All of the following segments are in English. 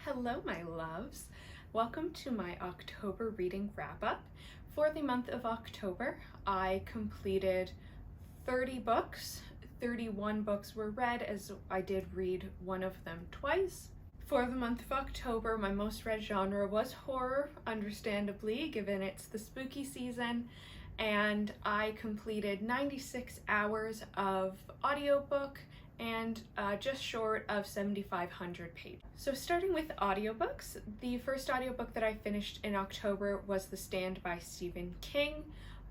Hello, my loves. Welcome to my October reading wrap-up. For the month of October, I completed 30 books. 31 books were read, as I did read one of them twice. For the month of October, my most read genre was horror, understandably, given it's the spooky season, and I completed 96 hours of audiobook and just short of 7,500 pages. So starting with audiobooks, the first audiobook that I finished in October was The Stand by Stephen King.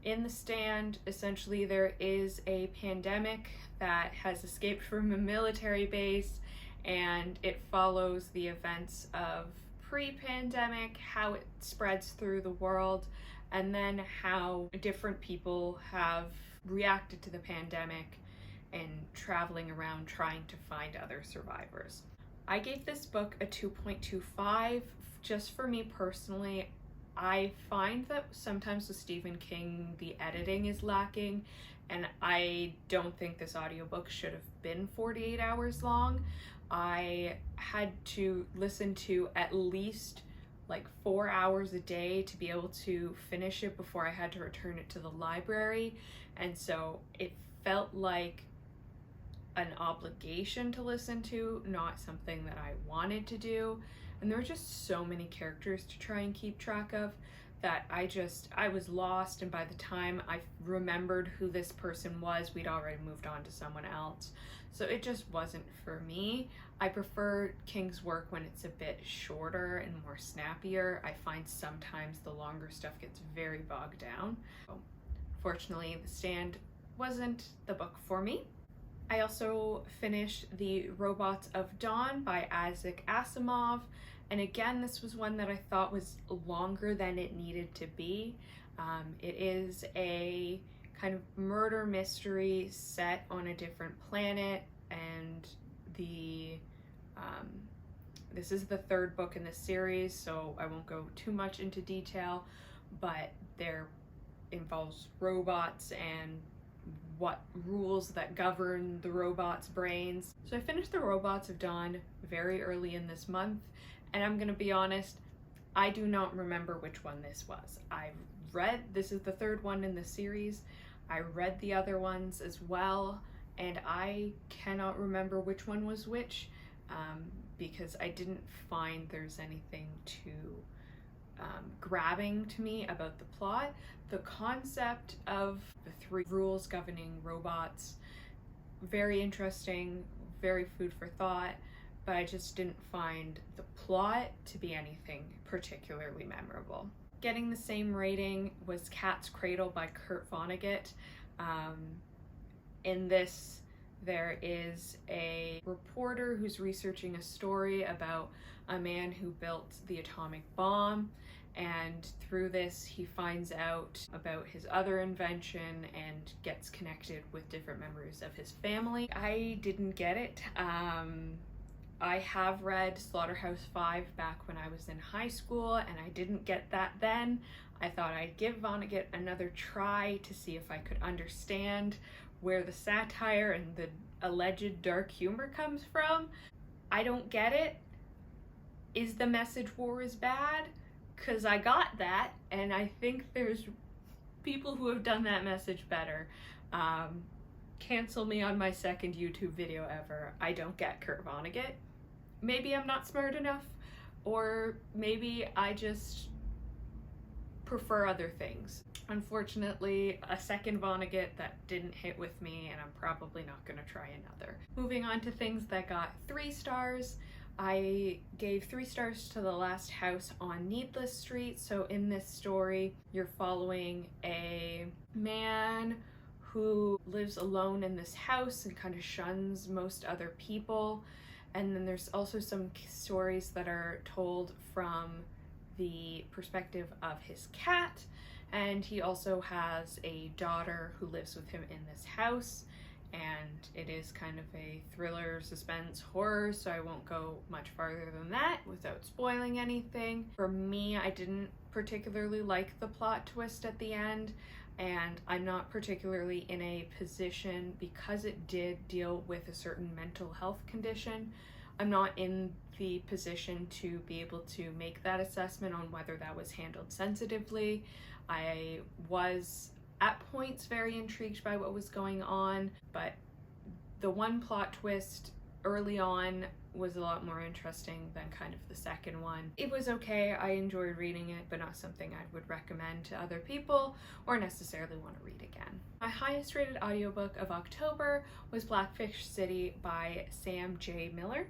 In The Stand, essentially there is a pandemic that has escaped from a military base, and it follows the events of pre-pandemic, how it spreads through the world, and then how different people have reacted to the pandemic and traveling around trying to find other survivors. I gave this book a 2.25. Just for me personally, I find that sometimes with Stephen King, the editing is lacking, and I don't think this audiobook should have been 48 hours long. I had to listen to at least like 4 hours a day to be able to finish it before I had to return it to the library, and so it felt like an obligation to listen to, not something that I wanted to do. And there were just so many characters to try and keep track of that I was lost, and by the time I remembered who this person was, we'd already moved on to someone else. So it just wasn't for me. I prefer King's work when it's a bit shorter and more snappier. I find sometimes the longer stuff gets very bogged down. So, fortunately, The Stand wasn't the book for me. I also finished The Robots of Dawn by Isaac Asimov, and again, this was one that I thought was longer than it needed to be. It is a kind of murder mystery set on a different planet, and this is the third book in the series, so I won't go too much into detail, but there involves robots and what rules that govern the robots' brains. So I finished The Robots of Dawn very early in this month, and I'm gonna be honest, I do not remember which one this was. This is the third one in the series. I read the other ones as well, and I cannot remember which one was which, because I didn't find there's anything too grabbing to me about the plot. The concept of the 3 rules governing robots, very interesting, very food for thought, but I just didn't find the plot to be anything particularly memorable. Getting the same rating was Cat's Cradle by Kurt Vonnegut. In this, there is a reporter who's researching a story about a man who built the atomic bomb, and through this he finds out about his other invention and gets connected with different members of his family. I didn't get it. I have read Slaughterhouse-Five back when I was in high school, and I didn't get that then. I thought I'd give Vonnegut another try to see if I could understand where the satire and the alleged dark humor comes from. I don't get it. Is the message war is bad? Because I got that, and I think there's people who have done that message better. Cancel me on my second YouTube video ever. I don't get Kurt Vonnegut. Maybe I'm not smart enough, or maybe I just prefer other things. Unfortunately, a second Vonnegut that didn't hit with me, and I'm probably not going to try another. Moving on to things that got 3 stars. I gave 3 stars to The Last House on Needless Street. So in this story, you're following a man who lives alone in this house and kind of shuns most other people. And then there's also some stories that are told from the perspective of his cat. And he also has a daughter who lives with him in this house. And it is kind of a thriller, suspense, horror, so I won't go much farther than that without spoiling anything. For me, I didn't particularly like the plot twist at the end, and I'm not particularly in a position, because it did deal with a certain mental health condition, I'm not in the position to be able to make that assessment on whether that was handled sensitively. I was at points very intrigued by what was going on, but the one plot twist early on was a lot more interesting than kind of the second one. It was okay, I enjoyed reading it, but not something I would recommend to other people or necessarily want to read again. My highest rated audiobook of October was Blackfish City by Sam J. Miller.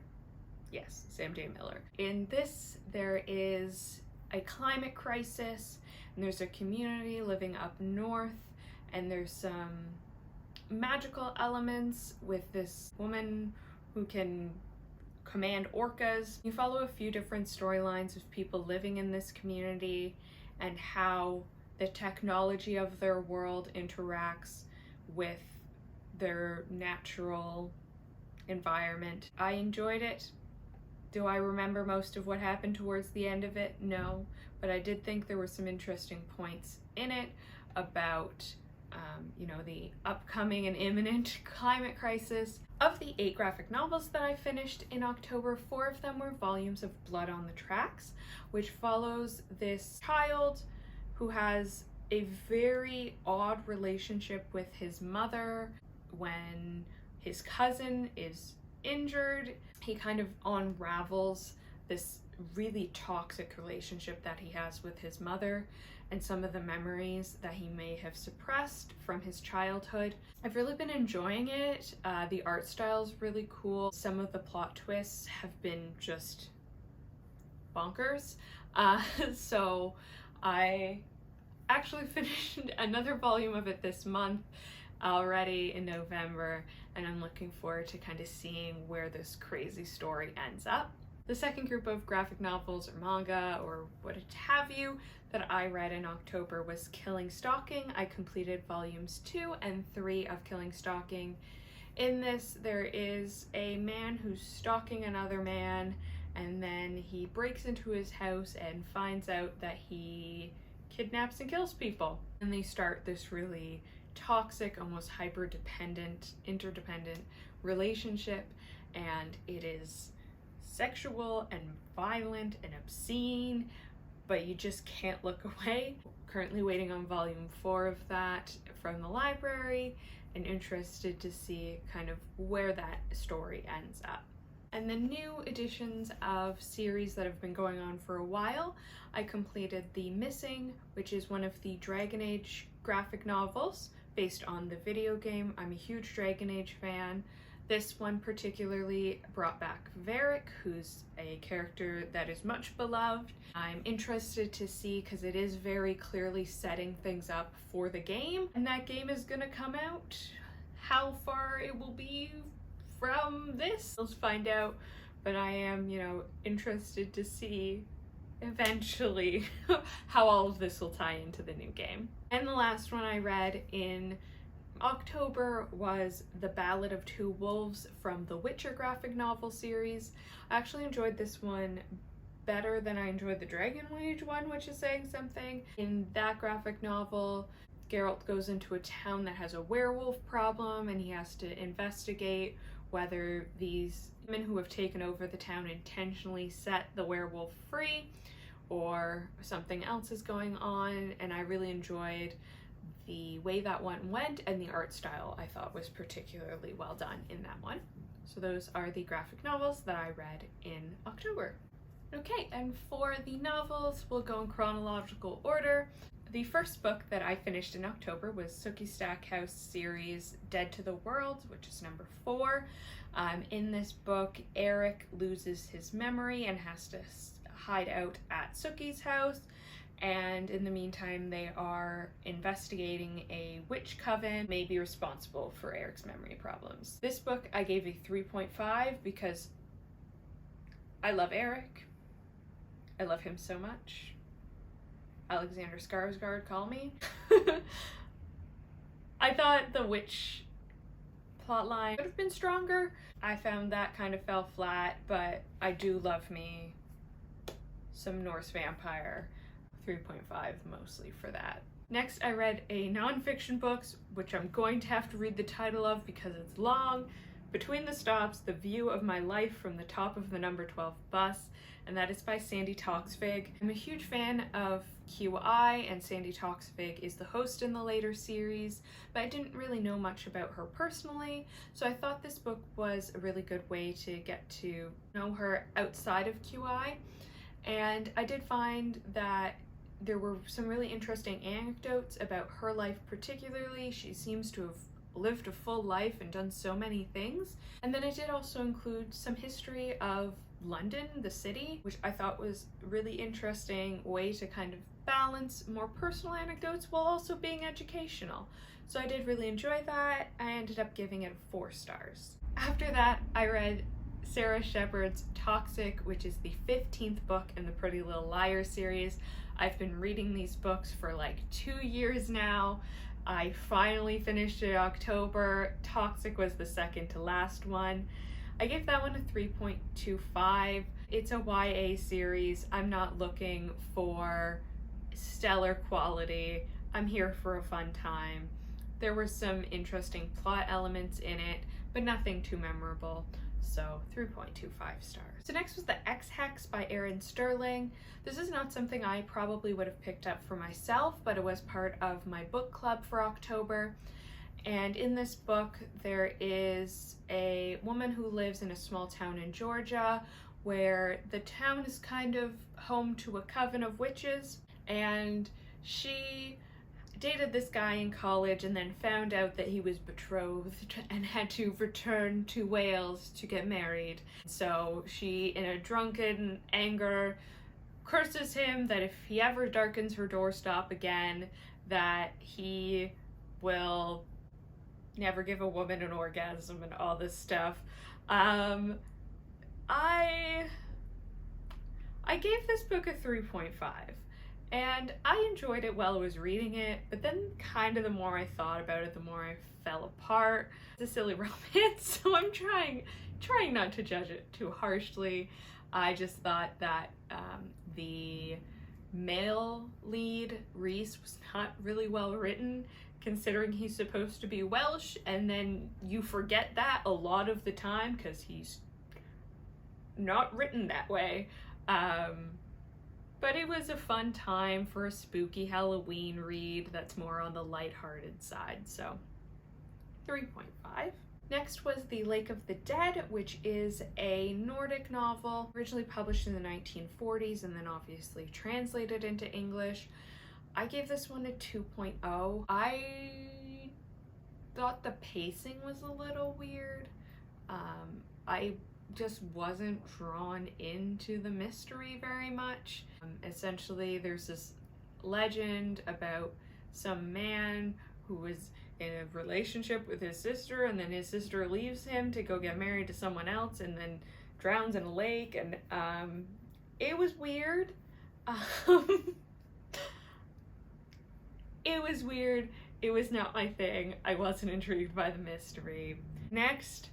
Yes, Sam J. Miller. In this, there is a climate crisis, and there's a community living up north, and there's some magical elements with this woman who can command orcas. You follow a few different storylines of people living in this community and how the technology of their world interacts with their natural environment. I enjoyed it. Do I remember most of what happened towards the end of it? No, but I did think there were some interesting points in it about the upcoming and imminent climate crisis. Of the 8 graphic novels that I finished in October, 4 of them were volumes of Blood on the Tracks, which follows this child who has a very odd relationship with his mother. When his cousin is injured, he kind of unravels this really toxic relationship that he has with his mother and some of the memories that he may have suppressed from his childhood. I've really been enjoying it. The art style is really cool. Some of the plot twists have been just bonkers. So I actually finished another volume of it this month already in November, and I'm looking forward to kind of seeing where this crazy story ends up. The second group of graphic novels or manga or what have you that I read in October was Stalking. I completed volumes 2 and 3 of Stalking. In this, there is a man who's stalking another man, and then he breaks into his house and finds out that he kidnaps and kills people. And they start this really toxic, almost interdependent relationship, and it is sexual and violent and obscene, but you just can't look away. Currently waiting on volume 4 of that from the library and interested to see kind of where that story ends up. And the new editions of series that have been going on for a while, I completed The Missing, which is one of the Dragon Age graphic novels based on the video game. I'm a huge Dragon Age fan. This one particularly brought back Varric, who's a character that is much beloved. I'm interested to see, because it is very clearly setting things up for the game, and that game is gonna come out. How far it will be from this, let's find out, but I am, interested to see eventually how all of this will tie into the new game. And the last one I read in October was The Ballad of Two Wolves from the Witcher graphic novel series. I actually enjoyed this one better than I enjoyed the Dragon Age one, which is saying something. In that graphic novel, Geralt goes into a town that has a werewolf problem, and he has to investigate whether these women who have taken over the town intentionally set the werewolf free or something else is going on. And I really enjoyed the way that one went, and the art style I thought was particularly well done in that one. So those are the graphic novels that I read in October. Okay, and for the novels, we'll go in chronological order. The first book that I finished in October was Sookie Stackhouse series Dead to the World, which is number 4. In this book, Eric loses his memory and has to hide out at Sookie's house, and in the meantime they are investigating a witch coven may be responsible for Eric's memory problems. This book I gave a 3.5 because I love Eric. I love him so much. Alexander Skarsgård, call me. I thought the witch plotline could have been stronger. I found that kind of fell flat, but I do love me some Norse vampire. 3.5 mostly for that. Next, I read a nonfiction book, which I'm going to have to read the title of because it's long, Between the Stops, The View of My Life from the Top of the Number 12 Bus, and that is by Sandy Toksvig. I'm a huge fan of QI, and Sandy Toksvig is the host in the later series, but I didn't really know much about her personally, so I thought this book was a really good way to get to know her outside of QI. And I did find that there were some really interesting anecdotes about her life particularly. She seems to have lived a full life and done so many things. And then it did also include some history of London, the city, which I thought was a really interesting way to kind of balance more personal anecdotes while also being educational. So I did really enjoy that. I ended up giving it 4 stars. After that, I read Sarah Shepard's Toxic, which is the 15th book in the Pretty Little Liars series. I've been reading these books for like 2 years now. I finally finished it in October. Toxic was the second to last one. I gave that one a 3.25. It's a YA series. I'm not looking for stellar quality. I'm here for a fun time. There were some interesting plot elements in it, but nothing too memorable. So 3.25 stars. So next was the Ex Hex by Erin Sterling. This is not something I probably would have picked up for myself, but it was part of my book club for October. And in this book, there is a woman who lives in a small town in Georgia where the town is kind of home to a coven of witches, and she dated this guy in college and then found out that he was betrothed and had to return to Wales to get married. So she, in a drunken anger, curses him that if he ever darkens her doorstep again, that he will never give a woman an orgasm and all this stuff. I gave this book a 3.5. And I enjoyed it while I was reading it, but then kind of the more I thought about it, the more I fell apart. It's a silly romance, so I'm trying not to judge it too harshly. I just thought that the male lead, Reese, was not really well written, considering he's supposed to be Welsh, and then you forget that a lot of the time because he's not written that way. But it was a fun time for a spooky Halloween read that's more on the lighthearted side, so 3.5. Next was The Lake of the Dead, which is a Nordic novel, originally published in the 1940s and then obviously translated into English. I gave this one a 2.0. I thought the pacing was a little weird. I just wasn't drawn into the mystery very much. Essentially, there's this legend about some man who was in a relationship with his sister, and then his sister leaves him to go get married to someone else and then drowns in a lake, and it was weird. It was weird. It was not my thing. I wasn't intrigued by the mystery. Next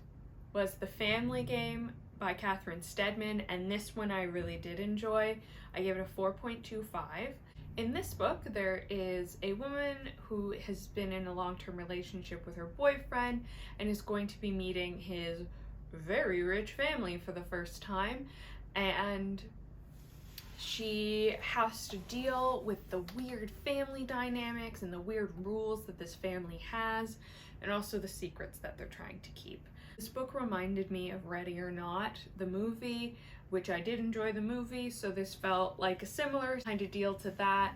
was The Family Game by Catherine Stedman, and this one I really did enjoy. I gave it a 4.25. In this book, there is a woman who has been in a long-term relationship with her boyfriend and is going to be meeting his very rich family for the first time, and she has to deal with the weird family dynamics and the weird rules that this family has, and also the secrets that they're trying to keep. This book reminded me of Ready or Not, the movie, which I did enjoy the movie, so this felt like a similar kind of deal to that.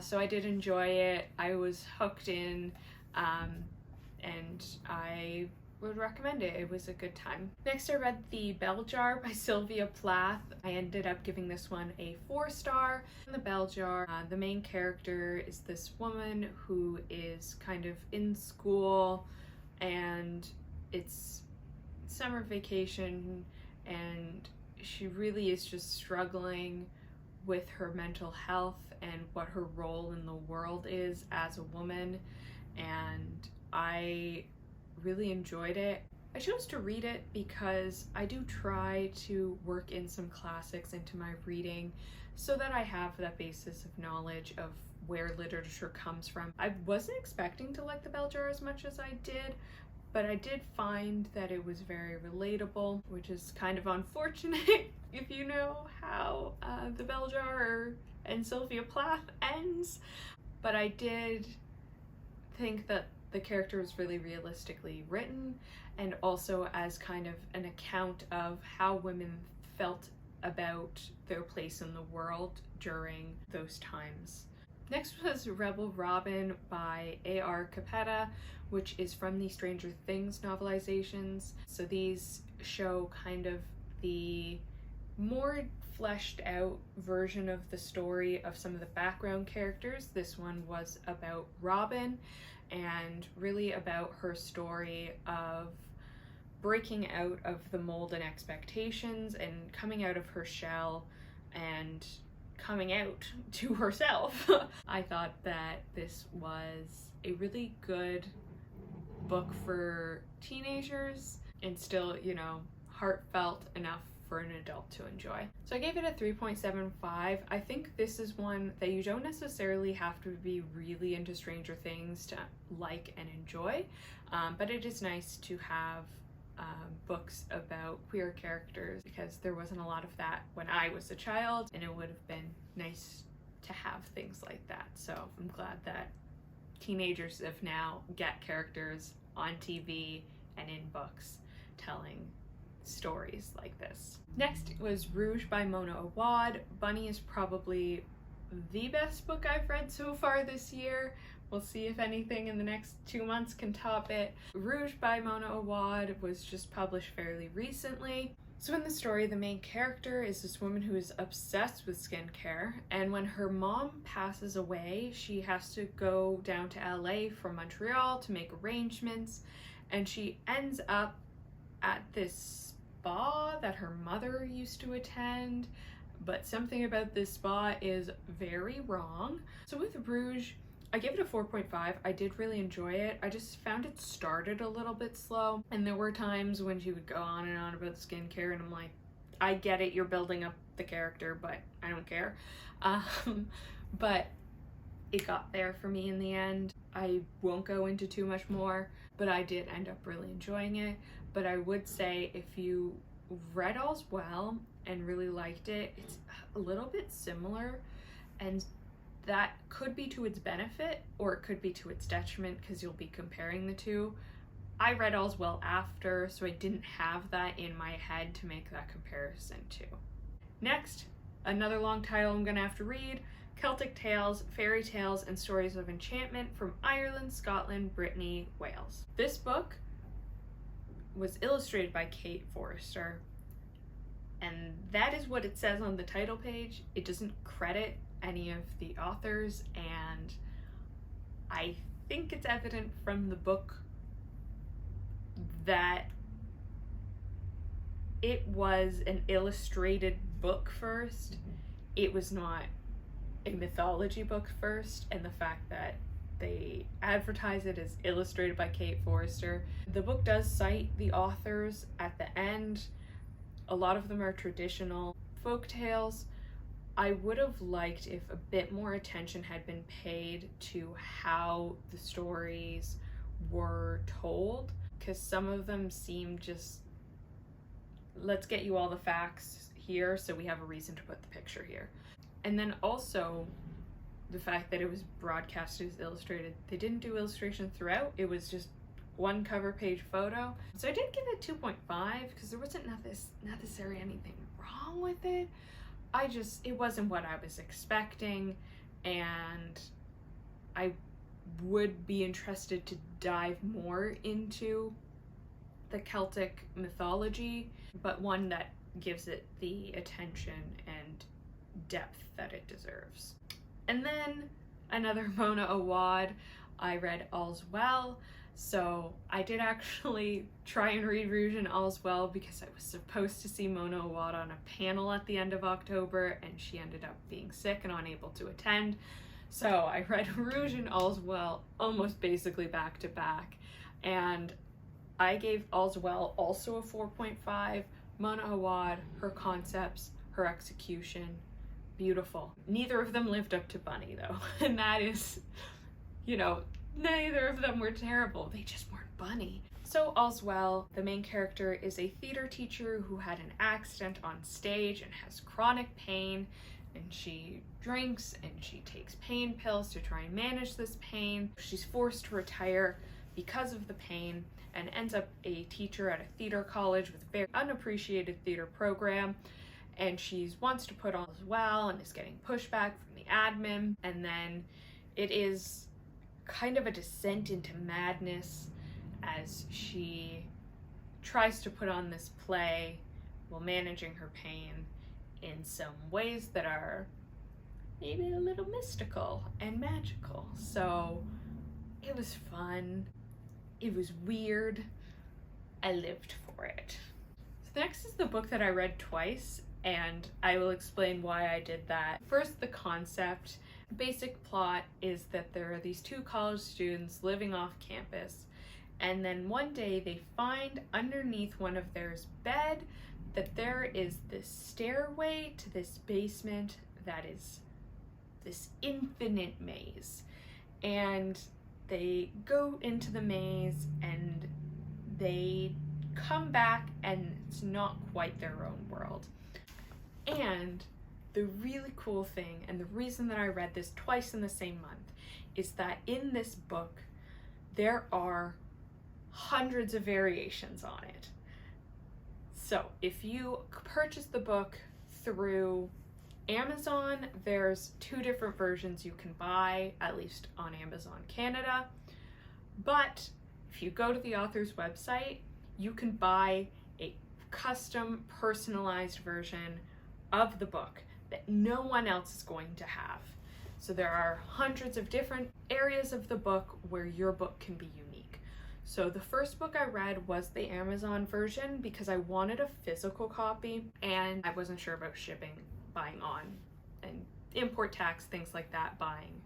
So I did enjoy it. I was hooked in, and I would recommend it. It was a good time. Next, I read The Bell Jar by Sylvia Plath. I ended up giving this one a 4-star. In The Bell Jar, the main character is this woman who is kind of in school, and it's summer vacation, and she really is just struggling with her mental health and what her role in the world is as a woman, and I really enjoyed it. I chose to read it because I do try to work in some classics into my reading so that I have that basis of knowledge of where literature comes from. I wasn't expecting to like The Bell Jar as much as I did, but I did find that it was very relatable, which is kind of unfortunate if you know how the Bell Jar and Sylvia Plath ends. But I did think that the character was really realistically written, and also as kind of an account of how women felt about their place in the world during those times. Next was Rebel Robin by A.R. Capetta, which is from the Stranger Things novelizations. So these show kind of the more fleshed out version of the story of some of the background characters. This one was about Robin, and really about her story of breaking out of the mold and expectations and coming out of her shell and coming out to herself. I thought that this was a really good book for teenagers and still, you know, heartfelt enough for an adult to enjoy. So I gave it a 3.75. I think this is one that you don't necessarily have to be really into Stranger Things to like and enjoy, but it is nice to have books about queer characters, because there wasn't a lot of that when I was a child, and it would have been nice to have things like that. So I'm glad that teenagers of now get characters on TV and in books telling stories like this. Next was Rouge by Mona Awad. Bunny is probably the best book I've read so far this year. We'll see if anything in the next 2 months can top it. Rouge by Mona Awad was just published fairly recently. So in the story, the main character is this woman who is obsessed with skincare, and when her mom passes away, she has to go down to LA from Montreal to make arrangements, and she ends up at this spa that her mother used to attend, but something about this spa is very wrong. So with Rouge, I gave it a 4.5. I did really enjoy it. I just found it started a little bit slow, and there were times when she would go on and on about skincare, and I'm like, I get it, you're building up the character, but I don't care. But it got there for me in the end. I won't go into too much more, but I did end up really enjoying it. But I would say if you read All's Well and really liked it, it's a little bit similar, and that could be to its benefit or it could be to its detriment, because you'll be comparing the two. I read All's Well after, so I didn't have that in my head to make that comparison to. Next, another long title I'm gonna have to read, Celtic Tales, Fairy Tales and Stories of Enchantment from Ireland, Scotland, Brittany, Wales. This book was illustrated by Kate Forrester, and that is what it says on the title page. It doesn't credit any of the authors, and I think it's evident from the book that it was an illustrated book first. It was not a mythology book first, and the fact that they advertise it as illustrated by Kate Forrester. The book does cite the authors at the end. A lot of them are traditional folk tales. I would have liked if a bit more attention had been paid to how the stories were told, because some of them seem just, let's get you all the facts here so we have a reason to put the picture here. And then also the fact that it was broadcast as illustrated. They didn't do illustration throughout, it was just one cover page photo. So I did give it 2.5 because there wasn't necessarily anything wrong with it. It wasn't what I was expecting, and I would be interested to dive more into the Celtic mythology, but one that gives it the attention and depth that it deserves. And then another Mona Awad, I read All's Well. So I did actually try and read Rouge and All's Well because I was supposed to see Mona Awad on a panel at the end of October, and she ended up being sick and unable to attend. So I read Rouge and All's Well almost basically back to back, and I gave All's Well also a 4.5. Mona Awad, her concepts, her execution, beautiful. Neither of them lived up to Bunny though, and that is, you know, neither of them were terrible, they just weren't Bunny. So all's well. The main character is a theater teacher who had an accident on stage and has chronic pain, and she drinks and she takes pain pills to try and manage this pain. She's forced to retire because of the pain and ends up a teacher at a theater college with a very unappreciated theater program, and she wants to put on as well and is getting pushback from the admin. And then it is kind of a descent into madness as she tries to put on this play while managing her pain in some ways that are maybe a little mystical and magical. So it was fun. It was weird. I lived for it. So next is the book that I read twice, and I will explain why I did that. First, the concept. Basic plot is that there are these two college students living off campus, and then one day they find underneath one of theirs bed that there is this stairway to this basement that is this infinite maze. And they go into the maze and they come back and it's not quite their own world. And the really cool thing, and the reason that I read this twice in the same month, is that in this book there are hundreds of variations on it. So if you purchase the book through Amazon, there's 2 different versions you can buy, at least on Amazon Canada. But if you go to the author's website, you can buy a custom personalized version of the book that no one else is going to have. So there are hundreds of different areas of the book where your book can be unique. So the first book I read was the Amazon version because I wanted a physical copy and I wasn't sure about shipping, buying on, and import tax, things like that, buying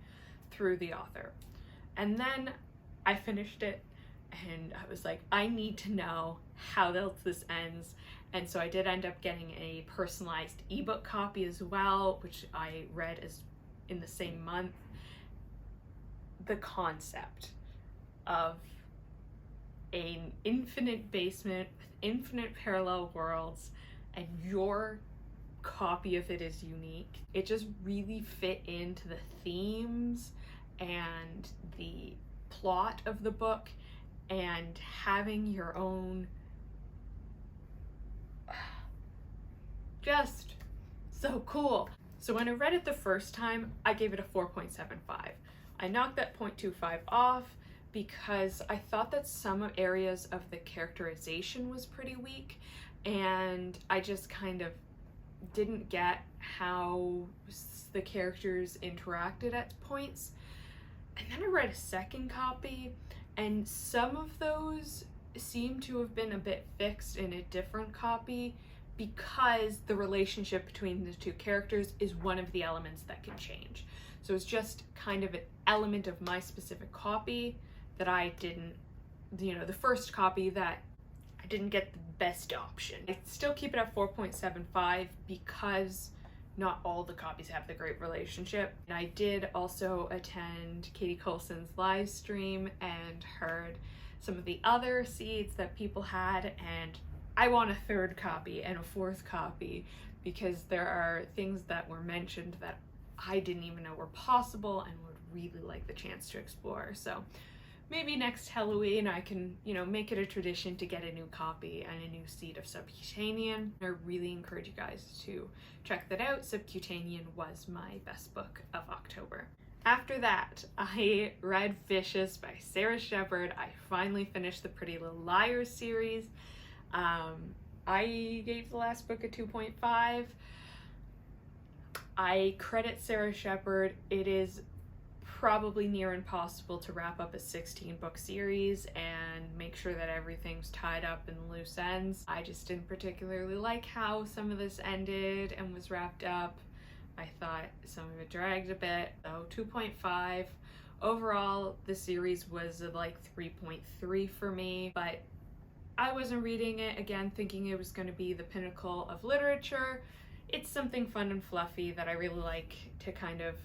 through the author. And then I finished it and I was like, I need to know how else this ends. And so I did end up getting a personalized ebook copy as well, which I read as in the same month. The concept of an infinite basement with infinite parallel worlds and your copy of it is unique. It just really fit into the themes and the plot of the book, and having your own, just so cool. So when I read it the first time, I gave it a 4.75. I knocked that 0.25 off because I thought that some areas of the characterization was pretty weak, and I just kind of didn't get how the characters interacted at points. And then I read a second copy, and some of those seem to have been a bit fixed in a different copy because the relationship between the two characters is one of the elements that can change. So it's just kind of an element of my specific copy that I didn't, the first copy that I didn't get the best option. I still keep it at 4.75 because not all the copies have the great relationship. And I did also attend Katie Coulson's live stream and heard some of the other seeds that people had, and I want a third copy and a fourth copy because there are things that were mentioned that I didn't even know were possible and would really like the chance to explore. So maybe next Halloween I can, make it a tradition to get a new copy and a new seed of Subcutanean. I really encourage you guys to check that out. Subcutanean was my best book of October. After that, I read Vicious by Sarah Shepard. I finally finished the Pretty Little Liars series. I gave the last book a 2.5. I credit Sarah Shepard. It is probably near impossible to wrap up a 16-book series and make sure that everything's tied up in loose ends. I just didn't particularly like how some of this ended and was wrapped up. I thought some of it dragged a bit, so 2.5. Overall, the series was like 3.3 for me, but I wasn't reading it again thinking it was going to be the pinnacle of literature. It's something fun and fluffy that I really like to kind of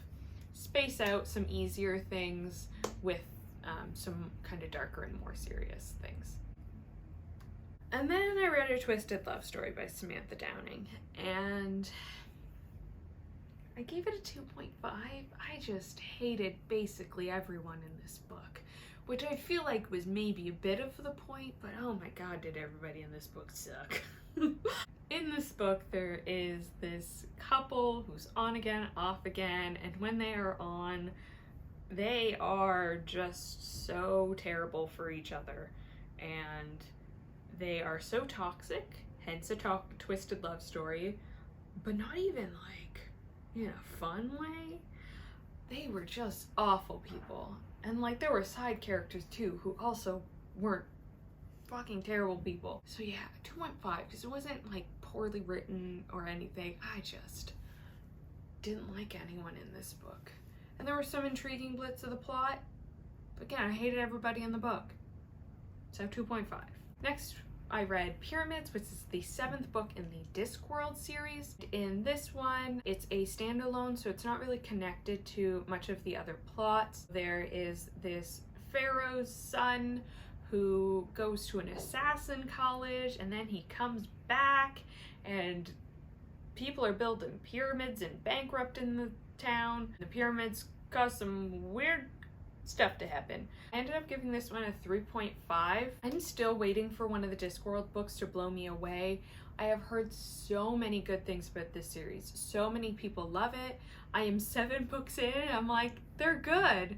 space out some easier things with some kind of darker and more serious things. And then I read A Twisted Love Story by Samantha Downing, and I gave it a 2.5. I just hated basically everyone in this book, which I feel like was maybe a bit of the point, but oh my god, did everybody in this book suck. In this book, there is this couple who's on again, off again, and when they are on, they are just so terrible for each other, and they are so toxic, hence a twisted love story, but not even like in a fun way. They were just awful people, and like there were side characters too who also weren't fucking terrible people. So yeah, 2.5, because it wasn't like poorly written or anything. I just didn't like anyone in this book. And there were some intriguing bits of the plot, but again, I hated everybody in the book. So 2.5. Next, I read Pyramids, which is the 7th book in the Discworld series. In this one, it's a standalone, so it's not really connected to much of the other plots. There is this pharaoh's son who goes to an assassin college, and then he comes back, and people are building pyramids and bankrupt in the town. The pyramids cause some weird stuff to happen. I ended up giving this one a 3.5. I'm still waiting for one of the Discworld books to blow me away. I have heard so many good things about this series. So many people love it. I am 7 books in, I'm like, they're good,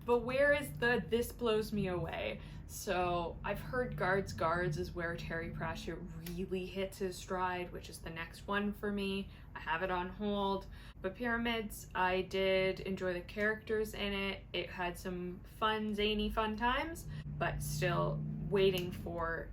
but where is the this blows me away? So I've heard Guards is where Terry Pratchett really hits his stride, which is the next one for me. I have it on hold. But Pyramids, I did enjoy the characters in it. It had some fun, zany fun times, but still waiting for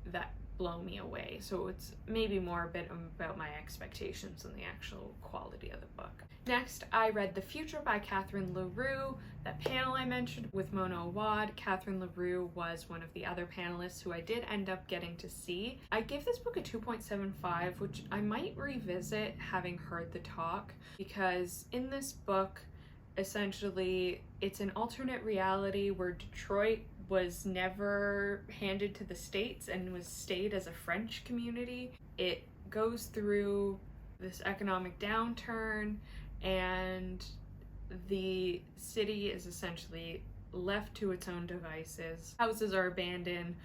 that blow me away. So it's maybe more a bit about my expectations than the actual quality of the book. Next, I read The Future by Catherine LaRue. That panel I mentioned with Mona Awad, Catherine LaRue was one of the other panelists who I did end up getting to see. I gave this book a 2.75, which I might revisit having heard the talk, because in this book, essentially, it's an alternate reality where Detroit was never handed to the States and stayed as a French community. It goes through this economic downturn, and the city is essentially left to its own devices. Houses are abandoned,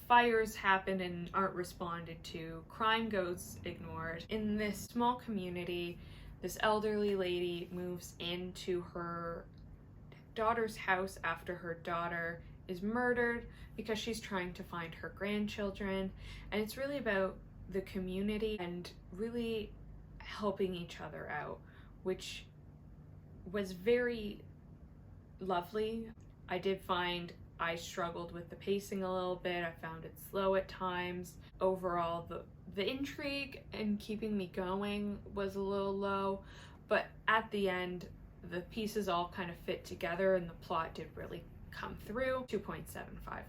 fires happen and aren't responded to, crime goes ignored. In this small community, this elderly lady moves into her daughter's house after her daughter is murdered because she's trying to find her grandchildren, and it's really about the community and really helping each other out, which was very lovely. I did find I struggled with the pacing a little bit. I found it slow at times. Overall, the intrigue and keeping me going was a little low, but at the end, the pieces all kind of fit together and the plot did really come through. 2.75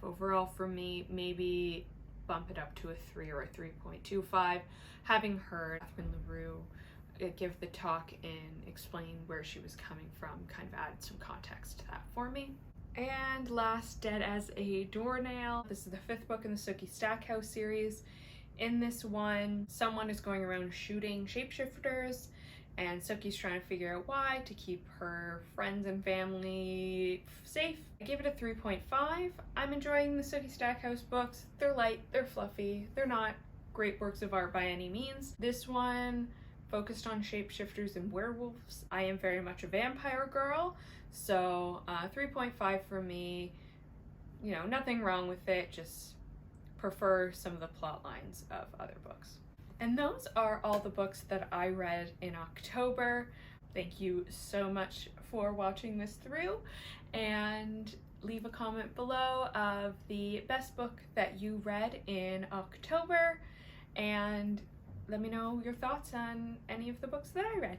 overall for me, maybe bump it up to a 3 or a 3.25. Having heard Catherine LaRue give the talk and explain where she was coming from kind of added some context to that for me. And last, Dead as a Doornail. This is the 5th book in the Sookie Stackhouse series. In this one, someone is going around shooting shapeshifters, and Sookie's trying to figure out why to keep her friends and family safe. I gave it a 3.5. I'm enjoying the Sookie Stackhouse books. They're light, they're fluffy, they're not great works of art by any means. This one focused on shapeshifters and werewolves. I am very much a vampire girl, so 3.5 for me. You know, nothing wrong with it, just prefer some of the plot lines of other books. And those are all the books that I read in October. Thank you so much for watching this through, and leave a comment below of the best book that you read in October, and let me know your thoughts on any of the books that I read.